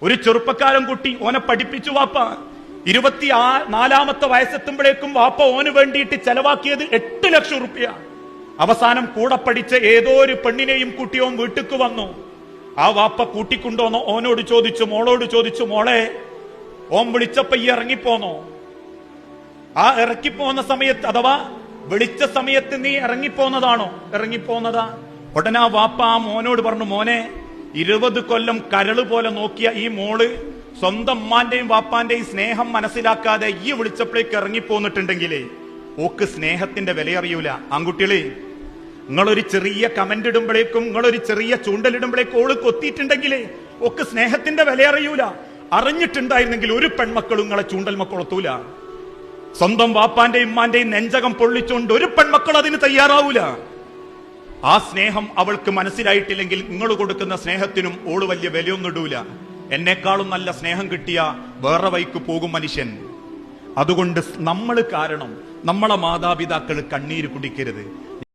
ഒരു ചെറുപ്പക്കാരൻ കുട്ടി ഓനെ പഠിപ്പിച്ചു വാപ്പ. 24 വയസ്സെത്തുമ്പോഴേക്കും വാപ്പ ഓന് വേണ്ടിയിട്ട് ചെലവാക്കിയത് 8 ലക്ഷം റുപ്യ. അവസാനം കൂടെ പഠിച്ച ഏതോ ഒരു പെണ്ണിനെയും കുട്ടിയോൻ വീട്ടിക്ക് വന്നു. ആ വാപ്പ കൂട്ടിക്കൊണ്ടോന്നോ ഓനോട് ചോദിച്ചു, മോളോട് ചോദിച്ചു, മോളെ ഓൻ വിളിച്ചപ്പോ ഈ ഇറങ്ങിപ്പോന്നോ? ആ ഇറക്കിപ്പോന്ന സമയത്ത്, അഥവാ വിളിച്ച സമയത്ത് നീ ഇറങ്ങിപ്പോന്നതാണോ? ഇറങ്ങിപ്പോന്നതാ. ഉടനെ ആ വാപ്പ ആ മോനോട് പറഞ്ഞു, മോനെ 20 കൊല്ലം കരള് പോലെ നോക്കിയ ഈ മോള് സ്വന്തം അമ്മാന്റെയും വാപ്പാന്റെയും സ്നേഹം മനസ്സിലാക്കാതെ ഈ വിളിച്ചപ്പോഴേക്ക് ഇറങ്ങിപ്പോന്നിട്ടുണ്ടെങ്കിലേ ഓക്ക് സ്നേഹത്തിന്റെ വില അറിയൂല. ആൺകുട്ടികളെ, നിങ്ങളൊരു ചെറിയ കമന്റ് ഇടുമ്പോഴേക്കും, നിങ്ങളൊരു ചെറിയ ചൂണ്ടലിടുമ്പോഴേക്കും ഓള് കൊത്തിയിട്ടുണ്ടെങ്കിലേ ഓക്ക് സ്നേഹത്തിന്റെ വില അറിയൂല. അറിഞ്ഞിട്ടുണ്ടായിരുന്നെങ്കിൽ ഒരു പെൺമക്കളും നിങ്ങളെ ചൂണ്ടൽ മക്കളൊത്തൂല. സ്വന്തം വാപ്പാന്റെയും ഉമ്മാന്റെയും നെഞ്ചകം പൊള്ളിച്ചുകൊണ്ട് ഒരു പെൺമക്കൾ അതിന് തയ്യാറാവൂല. ആ സ്നേഹം അവൾക്ക് മനസ്സിലായിട്ടില്ലെങ്കിൽ നിങ്ങൾ കൊടുക്കുന്ന സ്നേഹത്തിനും ഓള് വലിയ വിലയൊന്നും ഇടൂല. എന്നെക്കാളും നല്ല സ്നേഹം കിട്ടിയ വേറെ വഴിക്ക് പോകും മനുഷ്യൻ. അതുകൊണ്ട് നമ്മൾ കാരണം നമ്മളെ മാതാപിതാക്കൾ കണ്ണീര് കുടിക്കരുത്.